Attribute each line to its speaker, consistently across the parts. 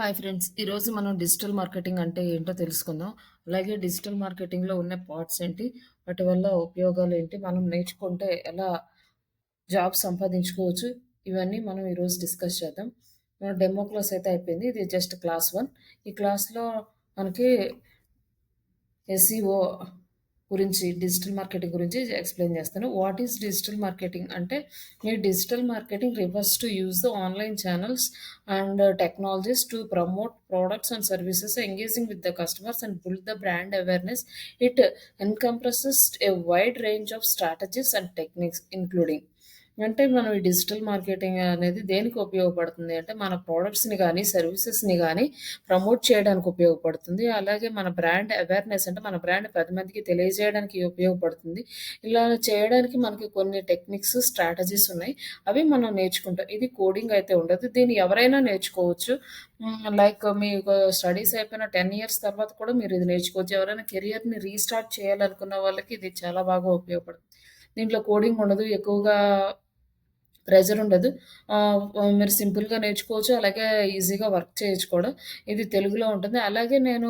Speaker 1: Hi friends. ఈరోజు మనం digital marketing అంటే ఏంటో తెలుసుకుందాం. అలాగే డిజిటల్ మార్కెటింగ్‌లో ఉన్న పార్ట్స్ ఏంటి? వాటి వల్ల ఉపయోగాలేంటి? మనం నేర్చుకుంటే ఎలా జాబ్ సంపాదించుకోవచ్చు? ఇవన్నీ మనం ఈరోజు డిస్కస్ చేద్దాం. డెమో క్లాస్ అయితే అయిపోయింది. ఇది జస్ట్ క్లాస్ 1. ఈ క్లాస్‌లో మనకి ఎస్‌ఈఓ గురించి, డిజిటల్ మార్కెటింగ్ గురించి ఎక్స్‌ప్లెయిన్ చేస్తాను. వాట్ ఈస్ డిజిటల్ మార్కెటింగ్ అంటే, ఈ digital marketing refers to use the online channels and technologies to promote products and services, engaging with the customers and build the brand awareness. It encompasses a wide range of strategies and techniques, including అంటే మనం ఈ digital marketing అనేది దేనికి ఉపయోగపడుతుంది అంటే, మన ప్రొడక్ట్స్‌ని గానీ, సర్వీసెస్‌ని గానీ ప్రమోట్ చేయడానికి ఉపయోగపడుతుంది. అలాగే మన బ్రాండ్ అవేర్‌నెస్ అంటే మన బ్రాండ్ 10 మందికి తెలియజేయడానికి ఉపయోగపడుతుంది. ఇలా చేయడానికి మనకి కొన్ని టెక్నిక్స్, స్ట్రాటజీస్ ఉన్నాయి. అవి మనం నేర్చుకుంటాం. ఇది కోడింగ్ అయితే ఉండదు. దీన్ని ఎవరైనా నేర్చుకోవచ్చు. లైక్ మీకు స్టడీస్ అయిపోయిన 10 ఇయర్స్ తర్వాత కూడా మీరు ఇది నేర్చుకోవచ్చు. ఎవరైనా కెరియర్‌ని రీస్టార్ట్ చేయాలనుకున్న వాళ్ళకి ఇది చాలా బాగా ఉపయోగపడుతుంది. దీంట్లో కోడింగ్ ఉండదు. ఎక్కువగా ప్రెషర్ ఉండదు. మీరు సింపుల్‌గా నేర్చుకోవచ్చు. అలాగే ఈజీగా వర్క్ చేయొచ్చు కూడా. ఇది తెలుగులో ఉంటుంది. అలాగే నేను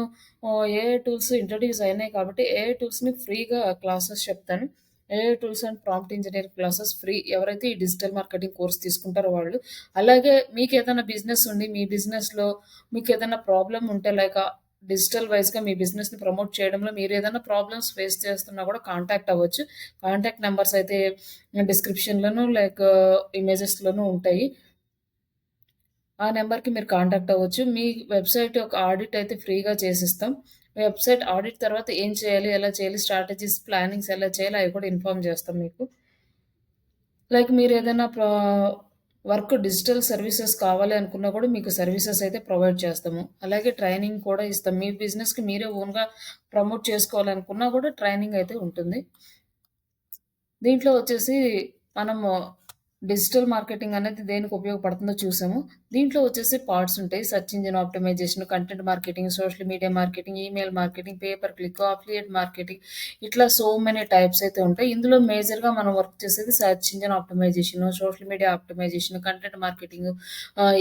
Speaker 1: ఏఐ టూల్స్ ఇంట్రొడ్యూస్ అయినాయి కాబట్టి ఏఐ టూల్స్‌ని ఫ్రీగా క్లాసెస్ చెప్తాను. AI tools and prompt engineering classes free. ఎవరైతే ఈ డిజిటల్ మార్కెటింగ్ కోర్స్ తీసుకుంటారో వాళ్ళు. అలాగే మీకేదైనా బిజినెస్ ఉండి, మీ బిజినెస్‌లో మీకేదైనా ప్రాబ్లమ్ ఉంటే లైక్ డిజిటల్ వైస్‌గా మీ బిజినెస్‌ని ప్రమోట్ చేయడంలో మీరేదైనా ప్రాబ్లమ్స్ ఫేస్ చేస్తున్నా కూడా కాంటాక్ట్ అవ్వచ్చు. కాంటాక్ట్ నంబర్స్ అయితే డిస్క్రిప్షన్‌లోను లైక్ ఇమేజెస్‌లోనూ ఉంటాయి. ఆ నంబర్‌కి మీరు కాంటాక్ట్ అవ్వచ్చు. మీ వెబ్‌సైట్ యొక్క ఆడిట్ అయితే ఫ్రీగా చేసిస్తాం. వెబ్‌సైట్ ఆడిట్ తర్వాత ఏం చేయాలి? ఎలా చేయాలి? స్ట్రాటజీస్, ప్లానింగ్స్ ఎలా చేయాలి? అవి కూడా ఇన్ఫార్మ్ చేస్తాం మీకు. లైక్ మీరేదైనా వర్క్ డిజిటల్ సర్వీసెస్ కావాలి అనుకున్నా కూడా మీకు సర్వీసెస్ అయితే ప్రొవైడ్ చేస్తాము. అలాగే ట్రైనింగ్ కూడా ఇస్తాం. మీ బిజినెస్‌కి మీరే ఓన్‌గా ప్రమోట్ చేసుకోవాలనుకున్నా కూడా ట్రైనింగ్ అయితే ఉంటుంది. దీంట్లో వచ్చేసి మనము డిజిటల్ మార్కెటింగ్ అనేది దేనికి ఉపయోగపడుతుందో చూసాము. దీంట్లో వచ్చేసి పార్ట్స్ ఉంటాయి. Search engine optimisation, content marketing, social media marketing, email marketing, pay per click, affiliate marketing ఇట్లా సో మెనీ టైప్స్ అయితే ఉంటాయి. ఇందులో మేజర్‌గా మనం వర్క్ చేసేది search engine optimisation, social media optimisation, content marketing,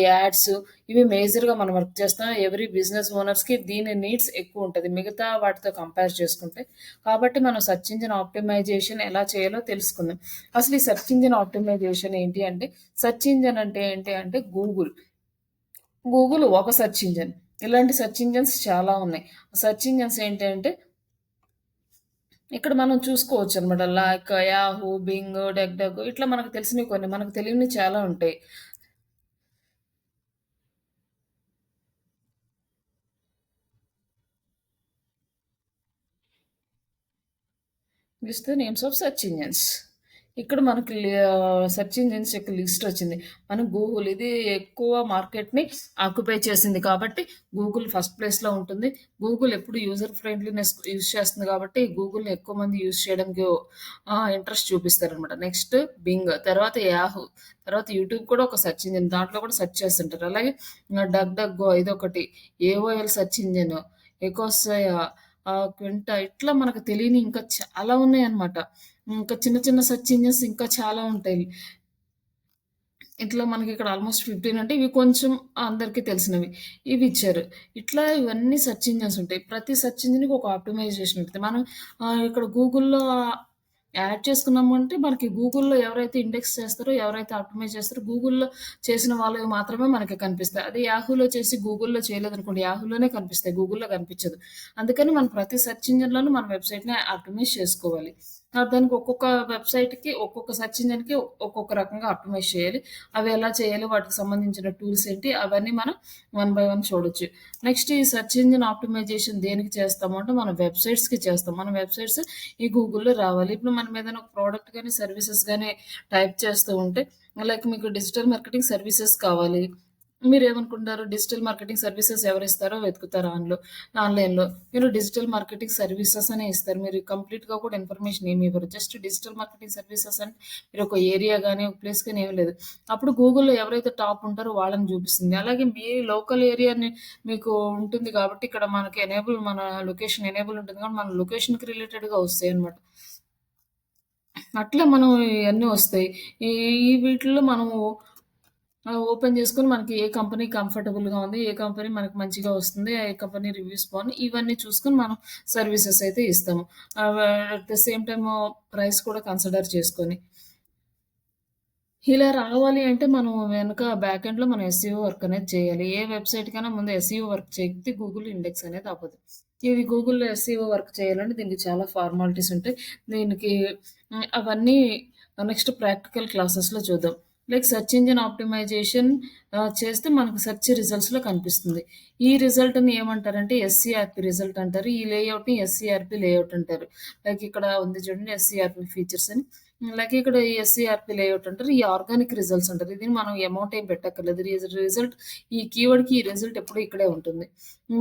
Speaker 1: ads ఇవి మేజర్‌గా మనం వర్క్ చేస్తాం. ఎవరీ బిజినెస్ ఓనర్స్‌కి దీని నీడ్స్ ఎక్కువుంటది. మిగతా వాటితో కంపేర్ చేసుకుంటే. కాబట్టి మనం సెర్చ్ ఇంజిన్ ఆప్టిమైజేషన్ ఎలా చేయాలో తెలుసుకుందాం. అసలు ఈ సెర్చ్ ఇంజిన్ ఆప్టిమైజేషన్ ఏంటి అంటే, సెర్చ్ ఇంజిన్ అంటే ఏంటి అంటే గూగుల్. గూగుల్ ఒక సెర్చ్ ఇంజిన్. ఇలాంటి సెర్చ్ ఇంజిన్స్ చాలా ఉన్నాయి. సెర్చ్ ఇంజిన్స్ ఏంటి అంటే, ఇక్కడ మనం చూసుకోవచ్చనమాట. Like Yahoo, Bing, duck duck ఇట్లా మనకు తెలిసినవి కొన్ని, మనకు తెలియనివి చాలా ఉంటాయి. List the names of search engines. ఇక్కడ మనకి సెర్చ్ ఇంజిన్స్ యొక్క లిస్ట్ వచ్చింది. మన గూగుల్ ఇది ఎక్కువ మార్కెట్‌ని ఆక్యుపై చేసింది కాబట్టి గూగుల్ ఫస్ట్ ప్లేస్‌లో ఉంటుంది. గూగుల్ ఎప్పుడు యూజర్ ఫ్రెండ్లీనెస్ యూజ్ చేస్తుంది కాబట్టి గూగుల్‌ని ఎక్కువ మంది యూజ్ చేయడానికి ఇంట్రెస్ట్ చూపిస్తారనమాట. నెక్స్ట్ బింగ్, తర్వాత యాహూ, తర్వాత యూట్యూబ్ కూడా ఒక సెర్చ్ ఇంజిన్. దాంట్లో కూడా సెర్చ్ చేస్తుంటారు. అలాగే డక్ డక్ గో ఇదొకటి. ఏఓఎల్ సెర్చ్ ఇంజిన్, ఎకోసయా, క్వింటా ఇట్లా మనకు తెలియని ఇంకా చాలా ఉన్నాయన్నమాట. ఇంకా చిన్న చిన్న సెర్చ్ ఇంజిన్స్ ఇంకా చాలా ఉంటాయి. ఇట్లా మనకిక్కడ ఆల్‌మోస్ట్ 15 అంటే ఇవి కొంచెం అందరికి తెలిసినవి. ఇవి ఇచ్చారు. ఇట్లా ఇవన్నీ సెర్చ్ ఇంజిన్స్ ఉంటాయి. ప్రతి సెర్చ్ ఇంజిన్‌కి ఒక ఆప్టిమైజేషన్ ఉంటది. మనం ఇక్కడ గూగుల్‌లో యాడ్ చేసుకున్నాము అంటే మనకి గూగుల్‌లో ఎవరైతే ఇండెక్స్ చేస్తారో, ఎవరైతే ఆప్టిమైజ్ చేస్తారో గూగుల్‌లో చేసిన వాళ్ళవి మాత్రమే మనకి కనిపిస్తాయి. అదే యాహూలో చేసి గూగుల్‌లో చేయలేదనుకోండి, యాహూలోనే కనిపిస్తాయి. గూగుల్‌లో కనిపించదు. అందుకని మనం ప్రతి సెర్చ్ ఇంజిన్‌లోనూ మన వెబ్‌సైట్‌ని ఆప్టిమైజ్ చేసుకోవాలి. దానికి ఒక్కొక్క వెబ్‌సైట్‌కి, ఒక్కొక్క సెర్చ్ ఇంజిన్‌కి ఒక్కొక్క రకంగా ఆప్టిమైజ్ చేయాలి. అవి ఎలా చేయాలో వాటికి సంబంధించిన టూల్స్ ఏంటి అవన్నీ మనం వన్ బై వన్ చూడొచ్చు. నెక్స్ట్ ఈ సెర్చ్ ఇంజిన్ ఆప్టిమైజేషన్ దేనికి చేస్తాము అంటే మన వెబ్‌సైట్స్‌కి చేస్తాం. మన వెబ్‌సైట్స్ ఈ గూగుల్‌లో రావాలి. ఇప్పుడు మనం ఏదైనా ఒక ప్రోడక్ట్ గాని, సర్వీసెస్ గాని టైప్ చేస్తూ ఉంటే లైక్ మీకు డిజిటల్ మార్కెటింగ్ సర్వీసెస్ కావాలి. మీరేమనుకుంటారు? డిజిటల్ మార్కెటింగ్ సర్వీసెస్ ఎవరిస్తారో వెతుకుతారు ఆన్‌లైన్‌లో. మీరు డిజిటల్ మార్కెటింగ్ సర్వీసెస్ అనే ఇస్తారు. మీరు కంప్లీట్‌గా కూడా ఇన్ఫర్మేషన్ ఏమి ఇవ్వరు. జస్ట్ డిజిటల్ మార్కెటింగ్ సర్వీసెస్ అంటే మీరు ఒక ఏరియా గాని, ఒక ప్లేస్ గాని ఏమి లేదు. అప్పుడు గూగుల్‌లో ఎవరైతే టాప్ ఉంటారో వాళ్ళని చూపిస్తుంది. అలాగే మీ లోకల్ ఏరియాని మీకు ఉంటుంది కాబట్టి ఇక్కడ మనకి మన లొకేషన్ ఎనేబుల్ ఉంటుంది కాబట్టి మన లొకేషన్‌కి రిలేటెడ్‌గా వస్తాయన్నమాట. అట్లా మనం ఇయన్నీ వస్తాయి. ఈ ఈ వీటిల్లో మనము ఓపెన్ చేసుకొని మనకి ఏ కంపెనీ కంఫర్టబుల్‌గా ఉంది, ఏ కంపెనీ మనకు మంచిగా వస్తుంది, ఏ కంపెనీ రివ్యూస్ బాగున్నాయి, ఇవన్నీ చూసుకొని మనం సర్వీసెస్ అయితే ఇస్తాము. At the same time price కూడా కన్సిడర్ చేసుకొని. ఇలా రావాలి అంటే మనం వెనక బ్యాక్ ఎండ్‌లో మనం ఎస్‌ఈఓ వర్క్ అనేది చేయాలి. ఏ వెబ్‌సైట్‌కైనా ముందు ఎస్‌ఈఓ వర్క్ చేయకపోతే గూగుల్ ఇండెక్స్ అనేది అవ్వదు. ఇది గూగుల్‌లో ఎస్‌ఈఓ వర్క్ చేయాలంటే దీనికి చాలా ఫార్మాలిటీస్ ఉంటాయి. దీనికి అవన్నీ నెక్స్ట్ ప్రాక్టికల్ క్లాసెస్‌లో చూద్దాం. లైక్ సెర్చ్ ఇంజిన్ ఆప్టిమైజేషన్ చేస్తే మనకు సెర్చ్ రిజల్ట్స్‌లో కనిపిస్తుంది. ఈ రిజల్ట్‌ని ఏమంటారంటే ఎస్‌సీఆర్‌పీ రిజల్ట్ అంటారు. ఈ లేఔట్‌ని ఎస్‌సీఆర్‌పీ లేఔట్ అంటారు. లైక్ ఇక్కడ ఉంది చూడండి ఎస్‌సీఆర్‌పీ ఫీచర్స్ అని. అలాగే ఇక్కడ ఎస్‌సీఆర్‌పీ లేఔట్ అంటారు. ఈ ఆర్గానిక్ రిజల్ట్స్ అంటారు. ఇది మనం అమౌంట్ ఏం పెట్టక్కర్లేదు. రిజల్ట్ ఈ కీవర్డ్‌కి ఈ రిజల్ట్ ఎప్పుడు ఇక్కడే ఉంటుంది.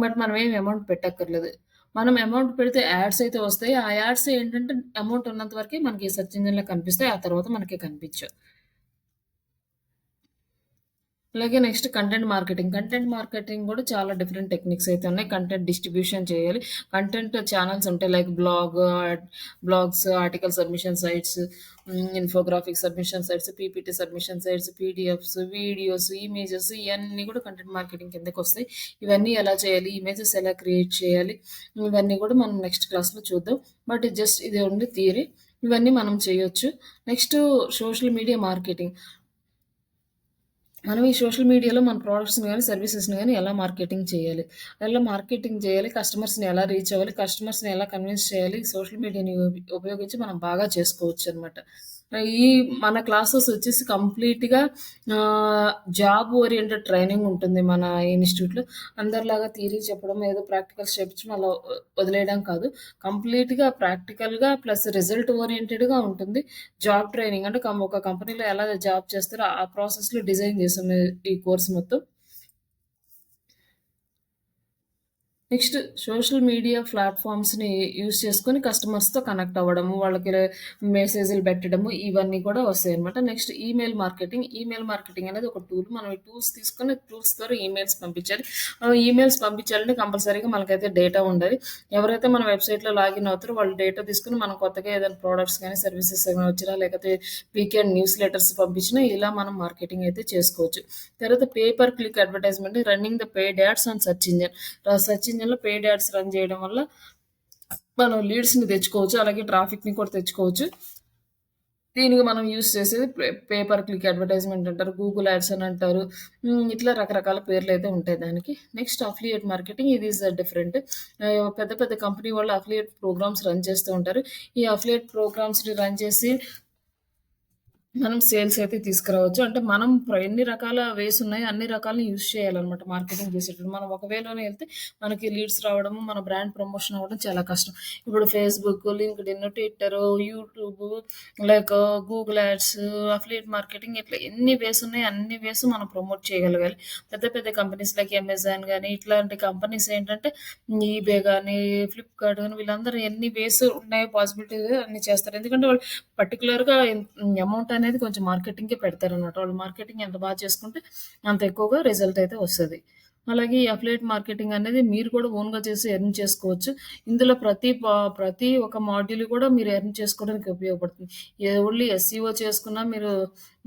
Speaker 1: బట్ మనం ఏమి అమౌంట్ పెట్టక్కర్లేదు. మనం అమౌంట్ పెడితే యాడ్స్ అయితే వస్తాయి. ఆ యాడ్స్ ఏంటంటే అమౌంట్ ఉన్నంత వరకే మనకి సెర్చ్ ఇంజిన్‌లో కనిపిస్తాయి. ఆ తర్వాత మనకి కనిపించవు. అలాగే next content marketing. Content marketing గూడా చాలా డిఫరెంట్ టెక్నిక్స్ అయితే ఉన్నాయి. కంటెంట్ డిస్ట్రిబ్యూషన్ చేయాలి. కంటెంట్ ఛానెల్స్ ఉంటాయి. Like blogs, article submission sites, infographic submission sites, PPT submission sites, PDFs, videos, images ఇయన్నీ గూడా కంటెంట్ మార్కెటింగ్ కిందకొస్తాయి. ఇవన్నీ ఎలా చేయాలి? ఇమేజెస్ ఎలా క్రియేట్ చేయాలి? ఇవన్నీ గూడా మనం నెక్స్ట్ క్లాస్‌లో చూద్దాం. బట్ జస్ట్ ఇది ఓన్లీ థియరీ. ఇవన్నీ మనం చేయొచ్చు. Next social media marketing. మనం ఈ సోషల్ మీడియాలో మన ప్రొడక్ట్స్‌ని గాని, సర్వీసెస్‌ని గాని ఎలా మార్కెటింగ్ చేయాలి? ఎలా మార్కెటింగ్ చేయాలి? కస్టమర్స్‌ని ఎలా రీచ్ అవ్వాలి? కస్టమర్స్‌ని ఎలా కన్విన్స్ చేయాలి? సోషల్ మీడియాని ఉపయోగించి మనం బాగా చేసుకోవచ్చనమాట. ఈ మన క్లాసెస్ వచ్చేసి కంప్లీట్‌గా ఆహ్, జాబ్ ఓరియెంటెడ్ ట్రైనింగ్ ఉంటుంది మన ఇన్‌స్టిట్యూట్‌లో. అందరిలాగా థియరీ చెప్పడం, ఏదో ప్రాక్టికల్స్ చేపించడం అలా వదిలేయడం కాదు. కంప్లీట్‌గా ప్రాక్టికల్‌గా ప్లస్ రిజల్ట్ ఓరియెంటెడ్‌గా ఉంటుంది. జాబ్ ట్రైనింగ్ అంటే ఒక కంపెనీలో ఎలా జాబ్ చేస్తారో ఆ ప్రాసెస్‌లో డిజైన్ చేసాం ఈ కోర్స్ మొత్తం. నెక్స్ట్ సోషల్ మీడియా ప్లాట్‌ఫార్మ్స్‌ని యూజ్ చేసుకొని కస్టమర్స్‌తో కనెక్ట్ అవ్వడము, వాళ్ళకి మెసేజ్‌లు పెట్టడము ఇవన్నీ కూడా వస్తాయన్నమాట. నెక్స్ట్ ఈమెయిల్ మార్కెటింగ్ అనేది ఒక టూల్. మనం ఈ టూల్స్ తీసుకొని టూల్స్ ద్వారా ఈమెయిల్స్ పంపించాలి. ఈమెయిల్స్ పంపించాలంటే కంపల్సరీగా మనకైతే డేటా ఉండాలి. ఎవరైతే మన వెబ్‌సైట్‌లో లాగిన్ అవుతారో వాళ్ళు డేటా తీసుకొని మనం కొత్తగా ఏదైనా ప్రొడక్ట్స్ గాని, సర్వీసెస్ ఏమైనా వచ్చినా లేకపోతే వీకెండ్ న్యూస్ లెటర్స్ పంపించినా ఇలా మనం మార్కెటింగ్ అయితే చేసుకోవచ్చు. తర్వాత pay per click advertisement running the paid ads on search engine. Search ఇంజిన్‌లో పెయిడ్ యాడ్స్ రన్ చేయడం వల్ల మనం లీడ్స్‌ని తెచ్చుకోవచ్చు. అలాగే ట్రాఫిక్‌ని కూడా తెచ్చుకోవచ్చు. దీనికి మనం యూజ్ చేసేది పే పర్ క్లిక్ అడ్వర్టైజ్‌మెంట్ అంటారు. గూగుల్ యాడ్స్ అని అంటారు. ఇట్లా రకరకాల పేర్లయితే ఉంటాయి దానికి. నెక్స్ట్ అఫిలియేట్ మార్కెటింగ్ ఇది ఈస్ డిఫరెంట్. పెద్ద పెద్ద కంపెనీ వాళ్ళు అఫిలియేట్ ప్రోగ్రామ్స్ రన్ చేస్తూ ఉంటారు. ఈ అఫిలియేట్ ప్రోగ్రామ్స్‌ని రన్ చేసి మనం సేల్స్ అయితే తీసుకురావచ్చు. అంటే మనం ఎన్ని రకాల వేస్ ఉన్నాయో అన్ని రకాలను యూజ్ చేయాలనమాట మార్కెటింగ్ చేసేటప్పుడు. మనం ఒక వేలోనే ఎళ్తే మనకి లీడ్స్ రావడము, మన బ్రాండ్ ప్రమోషన్ అవ్వడం చాలా కష్టం. ఇప్పుడు Facebook, LinkedIn, Twitter, YouTube like Google ads, affiliate marketing ఇట్లా ఎన్ని వేస్ ఉన్నాయో అన్ని వేస్ మనం ప్రమోట్ చేయగలగాలి. పెద్ద పెద్ద కంపెనీస్ లైక్ అమెజాన్ గాని ఇట్లాంటి కంపెనీస్ ఏంటంటే ఈబే గాని, ఫ్లిప్‌కార్ట్ గాని వీళ్ళందరూ ఎన్ని వేస్ ఉన్నాయో పాసిబిలిటీస్ అన్ని చేస్తారు. ఎందుకంటే వాళ్ళు పర్టిక్యులర్‌గా అమౌంట్ అనేది కొంచెం మార్కెటింగ్‌కే పెడతారనమాట. వాళ్ళు మార్కెటింగ్ ఎంత చేసుకుంటే అంత ఎక్కువగా రిజల్ట్ అయితే వస్తది. అలాగే ఈ అఫిలియేట్ మార్కెటింగ్ అనేది మీరు కూడా ఓన్‌గా చేసి ఎర్న్ చేసుకోవచ్చు. ఇందులో ప్రతి ఒక్క మాడ్యూల్ కూడా మీరు ఎర్న్ చేసుకోవడానికి ఉపయోగపడుతుంది. ఓన్లీ ఎస్‌ఈఓ చేసుకున్నా మీరు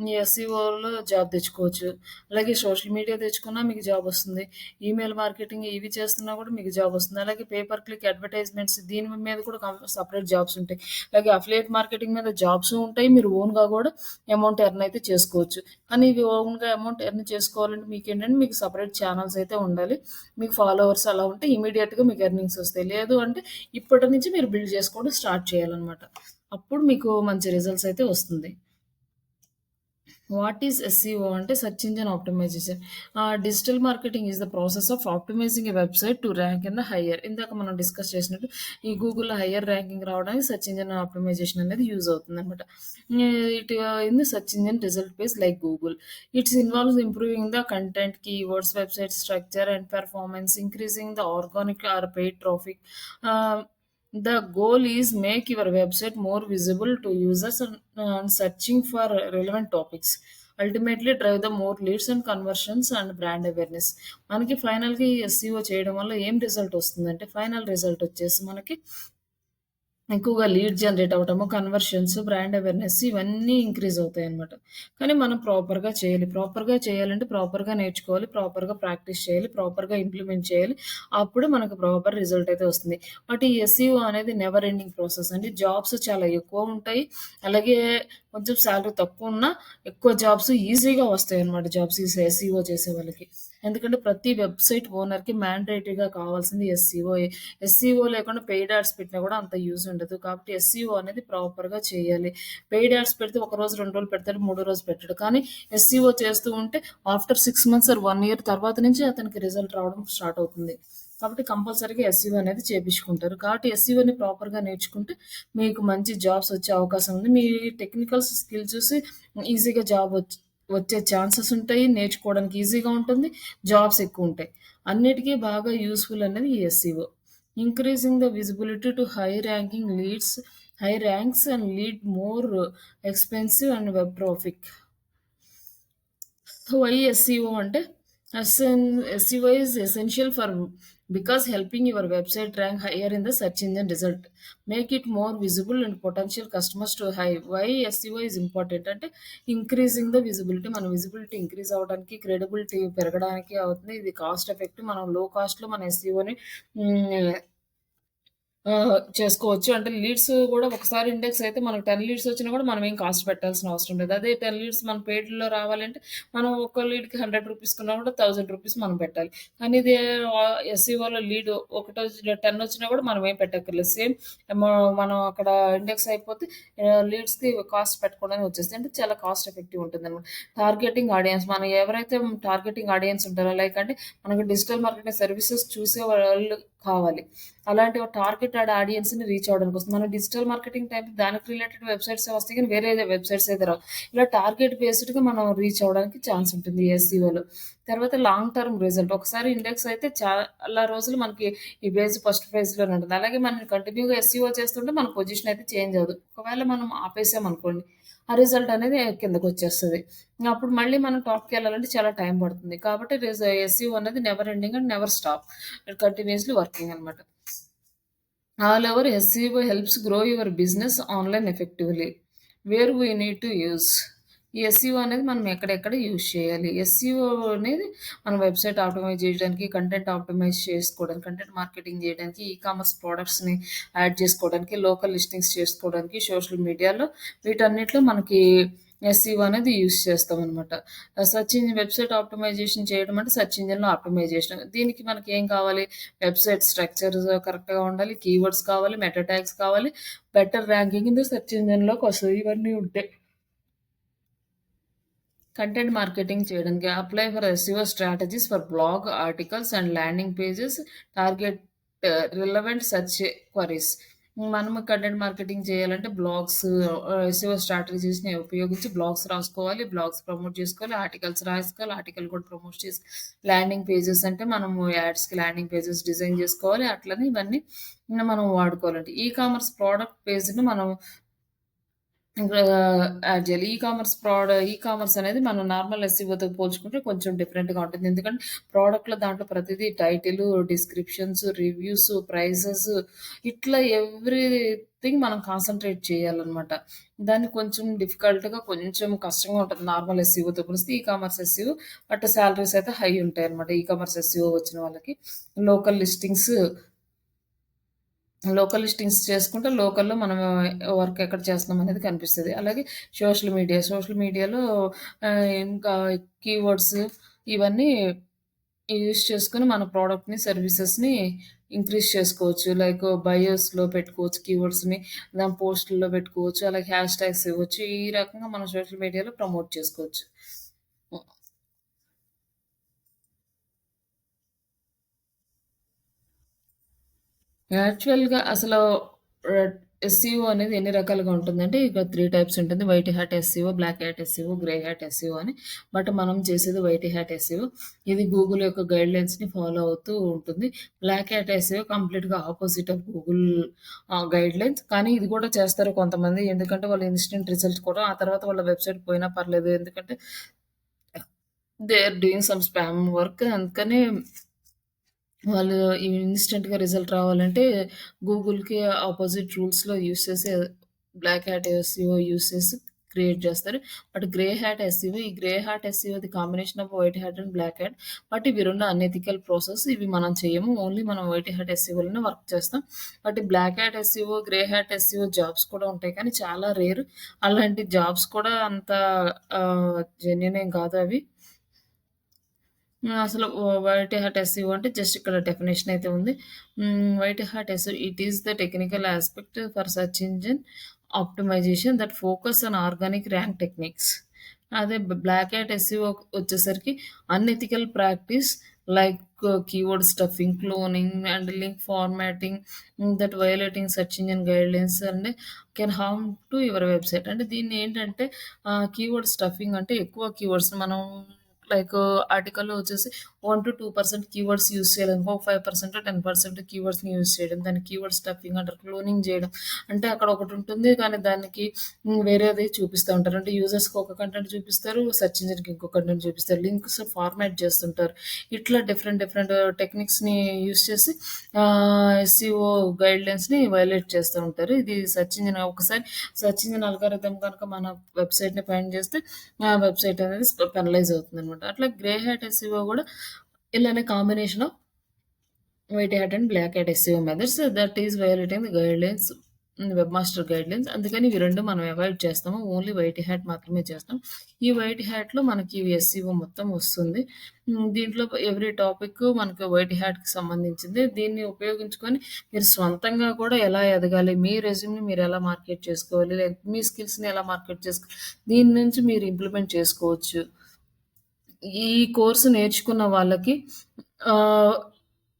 Speaker 1: ఈ ఎస్‌ఈఓలో జాబ్ తెచ్చుకోవచ్చు. అలాగే సోషల్ మీడియా తెచ్చుకున్నా మీకు జాబ్ వస్తుంది. ఈమెయిల్ మార్కెటింగ్ ఇవి చేస్తున్నా కూడా మీకు జాబ్ వస్తుంది. అలాగే పే పర్ క్లిక్ అడ్వర్టైజ్మెంట్స్ దీని మీద కూడా సెపరేట్ జాబ్స్ ఉంటాయి. అలాగే అఫిలియేట్ మార్కెటింగ్ మీద జాబ్స్ ఉంటాయి. మీరు ఓన్‌గా కూడా అమౌంట్ ఎర్న్ అయితే చేసుకోవచ్చు. కానీ ఇవి ఓన్‌గా అమౌంట్ ఎర్న్ చేసుకోవాలంటే మీకేంటంటే మీకు సెపరేట్ ఛానెల్స్ అయితే ఉండాలి. మీకు ఫాలోవర్స్ అలా ఉంటే ఇమ్మీడియేట్‌గా మీకు ఎర్నింగ్స్ వస్తాయి. లేదు అంటే ఇప్పటి నుంచి మీరు బిల్డ్ చేసుకోవడం స్టార్ట్ చేయాలన్నమాట. అప్పుడు మీకు మంచి రిజల్ట్స్ అయితే వస్తుంది. వాట్ ఈస్ ఎస్‌సిఓ అంటే search engine optimisation. Digital marketing is the process of optimising a website to rank in the higher. ఇందాక మనం డిస్కస్ చేసినట్టు ఈ గూగుల్‌లో హైయర్ ర్యాంకింగ్ రావడానికి సెర్చ్ ఇంజిన్ ఆప్టిమైజేషన్ అనేది యూజ్ అవుతుందనమాట. In the search engine result page like Google. It's involves improving the content, keywords, website structure and performance, increasing the organic or paid traffic. Ah, the goal is make your website more visible to users and searching for relevant topics. Ultimately drive the more leads and conversions and brand awareness. మనకి ఫైనల్‌గా ఈ SCO చేయడం వల్ల ఏం result వస్తుందంటే final result వచ్చేసి మనకి ఎక్కువగా లీడ్ జనరేట్ అవ్వటము, కన్వర్షన్స్, బ్రాండ్ అవేర్‌నెస్ ఇవన్నీ ఇంక్రీజ్ అవుతాయనమాట. కానీ మనం ప్రాపర్‌గా చేయాలి. ప్రాపర్‌గా చేయాలంటే ప్రాపర్‌గా నేర్చుకోవాలి. ప్రాపర్‌గా ప్రాక్టీస్ చేయాలి. ప్రాపర్‌గా ఇంప్లిమెంట్ చేయాలి. అప్పుడు మనకు ప్రాపర్ రిజల్ట్ అయితే వస్తుంది. బట్ ఈ ఎస్‌ఈఓ అనేది నెవర్ ఎండింగ్ ప్రాసెస్ అండి. జాబ్స్ చాలా ఎక్కువ ఉంటాయి. అలాగే కొంచెం సాలరీ తక్కువున్నా ఎక్కువ జాబ్స్ ఈజీగా వస్తాయన్నమాట. జాబ్స్ ఈ ఎస్‌ఈఓ చేసే వాళ్ళకి. ఎందుకంటే ప్రతి వెబ్‌సైట్ ఓనర్‌కి మ్యాండేటరీగా కావాల్సింది ఎస్‌ఈఓ. ఎస్‌ఈఓ లేకుండా పెయిడ్ యాడ్స్ పెట్టినా కూడా అంత యూజ్ ఉండదు. కాబట్టి ఎస్‌ఈఓ అనేది ప్రాపర్‌గా చేయాలి. పెయిడ్ యాడ్స్ పెడితే ఒక రోజు, 2 రోజులు పెడతాడు, మూడో రోజు పెట్టడు. కానీ ఎస్‌ఈఓ చేస్తూ ఉంటే ఆఫ్టర్ 6 మంత్స్ ఆర్ 1 ఇయర్ తర్వాత నుంచి అతనికి రిజల్ట్ రావడం స్టార్ట్ అవుతుంది. కాబట్టి కంపల్సరీగా ఎస్‌ఈఓ అనేది చేపించుకుంటారు. కాబట్టి ఎస్‌ఈఓని ప్రాపర్‌గా నేర్చుకుంటే మీకు మంచి జాబ్స్ వచ్చే అవకాశం ఉంది. మీ టెక్నికల్ స్కిల్ చూసి ఈజీగా జాబ్ వచ్చే ఛాన్సెస్ ఉంటాయి. నేర్చుకోవడానికి ఈజీగా ఉంటుంది. జాబ్స్ ఎక్కువుంటాయి. అన్నిటికి బాగా యూజ్‌ఫుల్ అనేది ఈ SEO. Increasing the visibility to high ranks and lead more expensive and web traffic. So why SEO అంటే SEO is essential for because helping your website rank higher in the search engine result. Make it more visible and potential customers to high. Why SEO is important అంటే increasing the visibility. మన visibility increase అవ్వడానికి, credibility పెరగడానికి అవుతుంది. ఇది cost effective. మనం లో కాస్ట్‌లో మన ఎస్‌ఈఓని హ్మ్. చేసుకోవచ్చు. అంటే లీడ్స్ గూడా ఒకసారి ఇండెక్స్ అయితే మనకు 10 లీడ్స్ వచ్చినా గూడా మనం ఏం కాస్ట్ పెట్టాల్సిన అవసరం లేదు. అదే 10 లీడ్స్ మన పెయిడ్‌లో రావాలంటే మనం ఒక్క లీడ్‌కి రూ. 100 కన్నా కూడా రూ. 1000 మనం పెట్టాలి. కానీ ఇది ఎస్‌ఈఓలో లీడ్ ఒకటొచ్చి 10 వచ్చినా గూడా మనం ఏం పెట్టక్కర్లేదు. సేమ్ మ మనం అక్కడ ఇండెక్స్ అయిపోతే లీడ్స్‌కి కాస్ట్ పెట్టకుండానే వచ్చేస్తాయి. అంటే చాలా కాస్ట్ ఎఫెక్టివ్ ఉంటుందనమాట. టార్గెటింగ్ ఆడియన్స్ మనం ఎవరైతే టార్గెటింగ్ ఆడియన్స్ ఉంటారో లైక్ అంటే మనకు డిజిటల్ మార్కెటింగ్ సర్వీసెస్ చూసే వాళ్ళు కావాలి. అలాంటి ఒక టార్గెటెడ్ ఆడియన్స్‌ని రీచ్ అవ్వడానికి కోసం. మనం డిజిటల్ మార్కెటింగ్ టైప్ దానికి రిలేటెడ్ వెబ్‌సైట్సే వస్తాయి గానీ, వేరే వెబ్‌సైట్స్ అయితే రావు. ఇలా టార్గెట్ బేస్డ్‌గా మనం రీచ్ అవ్వడానికి ఛాన్స్ ఉంటుంది ఎస్‌ఈఓలో. తర్వాత లాంగ్ టర్మ్ రిజల్ట్. ఒకసారి ఇండెక్స్ అయితే చాలా రోజులు మనకి ఈ పేజ్ ఫస్ట్ పేజ్‌లోనే ఉంటుంది. అలాగే మనం కంటిన్యూ‌గా ఎస్‌ఈఓ చేస్తుంటే మన పొజిషన్ అయితే చేంజ్ అవ్వదు. ఒకవేళ మనం ఆపేసామనుకోండి, ఆ రిజల్ట్ అనేది కిందకొచ్చేస్తది. అప్పుడు మళ్ళీ మనం టాప్‌కెళ్ళాలంటే చాలా టైం పడుతుంది. కాబట్టి ఎస్‌ఈఓ అనేది never ending and never stop. Continuously working అనమాట. All our SEO helps grow your business online effectively. Where we need to use. ఈ ఎస్ఈఓ అనేది మనం ఎక్కడెక్కడ యూజ్ చేయాలి. ఎస్ఈఓ అనేది మన వెబ్‌సైట్ ఆప్టిమైజ్ చేయడానికి, కంటెంట్ ఆప్టిమైజ్ చేసుకోవడానికి, కంటెంట్ మార్కెటింగ్ చేయడానికి, ఈ కామర్స్ ప్రొడక్ట్స్‌ని యాడ్ చేసుకోవడానికి, లోకల్ లిస్టింగ్స్ చేసుకోవడానికి, సోషల్ మీడియాలో వీటన్నిటిలో మనకి ఎస్ఈఓ అనేది యూజ్ చేస్తామనమాట. సెర్చ్ ఇంజిన్ వెబ్‌సైట్ ఆప్టిమైజేషన్ చేయడం అంటే సెర్చ్ ఇంజిన్‌లో ఆప్టిమైజేషన్. దీనికి మనకేం కావాలి? వెబ్‌సైట్ స్ట్రక్చర్ కరెక్ట్‌గా ఉండాలి. కీవర్డ్స్ కావాలి. మెటా ట్యాగ్స్ కావాలి. Better ranking in the search ఇంజిన్‌లోకొస్తది. ఇవన్నీ ఉంటే. కంటెంట్ మార్కెటింగ్ చేయడానికి apply for SEO strategies for blog articles and landing pages target relevant search queries. మనము కంటెంట్ మార్కెటింగ్ చేయాలంటే బ్లాగ్స్ ఎస్ఈఓ స్ట్రాటజీస్‌ని ఉపయోగించి బ్లాగ్స్ రాసుకోవాలి. బ్లాగ్స్ ప్రమోట్ చేసుకోవాలి. ఆర్టికల్స్ రాసుకోవాలి. ఆర్టికల్ కూడా ప్రమోట్ ల్యాండింగ్ పేజెస్ అంటే మనము యాడ్స్‌కి ల్యాండింగ్ పేజెస్ డిజైన్ చేసుకోవాలి. అట్లనే ఇవన్నీ మనం వాడుకోవాలండి. ఈ కామర్స్ ప్రొడక్ట్ పేజ్‌ని మనం ఇంకా యాడ్ చేయాలి. ఈ కామర్స్ అనేది మనం నార్మల్ ఎస్‌ఈఓతో పోల్చుకుంటే కొంచెం డిఫరెంట్‌గా ఉంటుంది. ఎందుకంటే ప్రొడక్ట్‌లో దాంట్లో ప్రతిదీ టైటిలు, డిస్క్రిప్షన్స్, రివ్యూస్, ప్రైజెస్ ఇట్లా ఎవ్రీథింగ్ మనం కాన్సంట్రేట్ చేయాలనమాట. దాన్ని కొంచెం డిఫికల్ట్‌గా కొంచెం కష్టంగా ఉంటుంది నార్మల్ ఎస్‌ఈఓతో పోలిస్తే e commerce SEO. But salaries అయితే హై ఉంటాయన్నమాట. ఈ కామర్స్ ఎస్‌ఈఓ వచ్చిన వాళ్ళకి. లోకల్ లిస్టింగ్స్ చేసుకుంటే లోకల్‌లో మనం వర్క్ ఎక్కడ చేస్తున్నాం అనేది కనిపిస్తది. అలాగే సోషల్ మీడియాలో ఇంకా కీవర్డ్స్ ఇవన్నీ యూజ్ చేసుకొని మన ప్రొడక్ట్‌ని, సర్వీసెస్‌ని ఇంక్రీజ్ చేసుకోవచ్చు. లైక్ బయోస్‌లో పెట్టుకోవచ్చు కీవర్డ్స్‌ని. దాని పోస్ట్‌ల్లో పెట్టుకోవచ్చు. అలాగే హ్యాష్ ట్యాగ్స్ ఇవ్వచ్చు. ఈ రకంగా మనం సోషల్ మీడియాలో ప్రమోట్ చేసుకోవచ్చు. యాక్చువల్‌గా అసలు ఎస్‌ఈఓ అనేది ఎన్ని రకాలుగా ఉంటుందంటే, ఇక 3 టైప్స్ ఉంటుంది. White hat SEO, black hat SEO, grey hat SEO అని. బట్ మనం చేసేది వైట్ హ్యాట్ ఎస్‌ఈఓ. ఇది గూగుల్ యొక్క గైడ్‌లైన్స్‌ని ఫాలో అవుతూ ఉంటుంది. బ్లాక్ హ్యాట్ ఎస్‌ఈఓ కంప్లీట్‌గా ఆపోజిట్ ఆఫ్ గూగుల్ గైడ్‌లైన్స్. కానీ ఇది కూడా చేస్తారు కొంతమంది. ఎందుకంటే వాళ్ళు ఇన్‌స్టంట్ రిజల్ట్స్ కూడా ఆ తర్వాత వాళ్ళ వెబ్‌సైట్ పోయినా పర్లేదు. ఎందుకంటే they are doing some spam work. అందుకని వాళ్ళు ఇన్‌స్టంట్‌గా రిజల్ట్ రావాలంటే గూగుల్‌కి అపోజిట్ రూల్స్‌లో యూజ్ చేసి బ్లాక్ హ్యాట్ ఎస్‌ఈఓ యూజ్ చేసి క్రియేట్ చేస్తారు. బట్ గ్రే హ్యాట్ ఎస్‌ఈఓ ఈ గ్రే హ్యాట్ ఎస్‌ఈఓది combination of white hat and black hat. But ఇవి 2 అనెథికల్ ప్రాసెస్. ఇవి మనం చేయము. ఓన్లీ మనం వైట్ హ్యాట్ ఎస్‌ఈఓలోనే వర్క్ చేస్తాం. బట్ ఈ black hat SEO, grey hat SEO jobs కూడా ఉంటాయి. కానీ చాలా రేర్. అలాంటి జాబ్స్ కూడా అంత జెన్యూన్ ఏం కాదు అవి. అసలు వైట్ హాట్ ఎస్‌ఈఓ అంటే జస్ట్ ఇక్కడ డెఫినిషన్ అయితే ఉంది. White hat SEO it is the technical aspect for search engine optimization that focus on organic rank techniques. అదే బ్లాక్ హాట్ ఎస్‌ఈఓ వచ్చేసరికి unethical practice like keyword stuffing, cloning and link formatting that violating search engine guidelines and can harm to your website. అంటే దీన్ని ఏంటంటే keyword stuffing అంటే ఎక్కువ keywords మనం like ఆర్టికల్‌లో వచ్చేసి 1-2% కీవర్డ్స్ యూజ్ చేయాలి. ఇంకో 5%, 10% కీవర్డ్స్‌ని యూజ్ చేయడం. దాన్ని కీవర్డ్ స్టఫింగ్ అంటారు. క్లోనింగ్ చేయడం. అంటే అక్కడ ఒకటుంటుంది. కానీ దానికి వేరేది చూపిస్తా ఉంటారు. అంటే యూజర్స్‌కి ఒక కంటెంట్ చూపిస్తారు. సెర్చ్ ఇంజిన్‌కి ఇంకో కంటెంట్ చూపిస్తారు. లింక్స్ ఫార్మాట్ చేస్తుంటారు. ఇట్లా డిఫరెంట్ డిఫరెంట్ టెక్నిక్స్‌ని యూజ్ చేసి ఎస్‌ఈఓ గైడ్‌లైన్స్‌ని వయోలేట్ చేస్తూ ఉంటారు. ఇది సెర్చ్ ఇంజిన్ ఒకసారి సెర్చ్ ఇంజిన్ అల్గారిథం గనుక మన వెబ్‌సైట్‌ని ఫైండ్ చేస్తే ఆ వెబ్‌సైట్ అనేది పెనలైజ్ అవుతుందనమాట. అట్లా గ్రే హ్యాట్ ఎస్‌ఈఓ గూడా ఇలానే combination of white hat and black hat SEO methods that is violating the guidelines web master guidelines. అందుకని ఇవి 2 మనం అవాయిడ్ చేస్తాము. ఓన్లీ వైట్ హ్యాట్ మాత్రమే చేస్తాం. ఈ వైట్ హ్యాట్‌లో మనకి ఎస్‌ఈఓ మొత్తం వస్తుంది. దీంట్లో ఎవ్రీ టాపిక్ మనకు వైట్ హ్యాట్‌కి సంబంధించింది. దీన్ని ఉపయోగించుకొని మీరు స్వంతంగా కూడా ఎలా ఎదగాలి, మీ రెజ్యూమ్‌ని మీరు ఎలా మార్కెట్ చేసుకోవాలి, మీ స్కిల్స్‌ని ఎలా మార్కెట్ చేసుకోవాలి, దీని నుంచి మీరు ఇంప్లిమెంట్ చేసుకోవచ్చు. ఈ కోర్స్ నేర్చుకున్న వాళ్ళకి ఆహ్,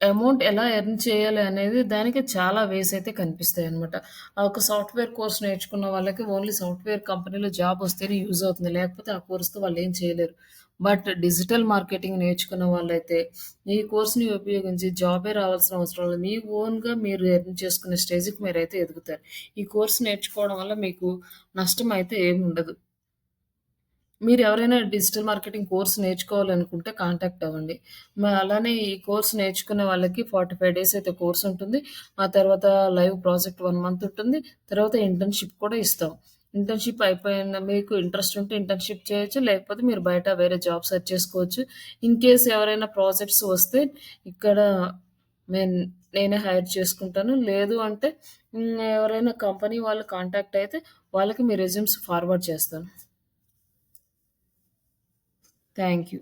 Speaker 1: అమౌంట్ ఎలా ఎర్న్ చేయాలి అనేది దానికి చాలా వేస్ అయితే కనిపిస్తాయన్నమాట. ఒక సాఫ్ట్‌వేర్ కోర్స్ నేర్చుకున్న వాళ్ళకి ఓన్లీ సాఫ్ట్‌వేర్ కంపెనీలో జాబ్ వస్తేనే యూజ్ అవుతుంది. లేకపోతే ఆ కోర్స్‌తో వాళ్ళేం చేయలేరు. బట్ డిజిటల్ మార్కెటింగ్ నేర్చుకున్న వాళ్ళైతే ఈ కోర్స్‌ని ఉపయోగించి జాబే రావాల్సిన అవసరం లేదు. మీ ఓన్‌గా మీరు ఎర్న్ చేసుకునే స్టేజ్‌కి మీరైతే ఎదుగుతారు. ఈ కోర్స్ నేర్చుకోవడం వల్ల మీకు నష్టం అయితే ఏముండదు. మీరెవరైనా డిజిటల్ మార్కెటింగ్ కోర్స్ నేర్చుకోవాలనుకుంటే కాంటాక్ట్ అవ్వండి. అలానే ఈ కోర్స్ నేర్చుకునే వాళ్ళకి 45 డేస్ అయితే కోర్స్ ఉంటుంది. ఆ తర్వాత లైవ్ ప్రాజెక్ట్ 1 మంత్ ఉంటుంది. తర్వాత ఇంటర్న్‌షిప్ కూడా ఇస్తాం. ఇంటర్న్‌షిప్ అయిపోయిన మీకు ఇంట్రెస్ట్ ఉంటే ఇంటర్న్‌షిప్ చేయొచ్చు. లేకపోతే మీరు బయట వేరే జాబ్ సెర్చ్ చేసుకోవచ్చు. ఇన్ కేస్ ఎవరైనా ప్రాజెక్ట్స్ వస్తే ఇక్కడ మేన్ నేనే హైర్ చేసుకుంటాను. లేదు అంటే ఎవరైనా కంపెనీ వాళ్ళు కాంటాక్ట్ అయితే వాళ్ళకి మీ రెజ్యూమ్స్ ఫార్వర్డ్ చేస్తాను. Thank you.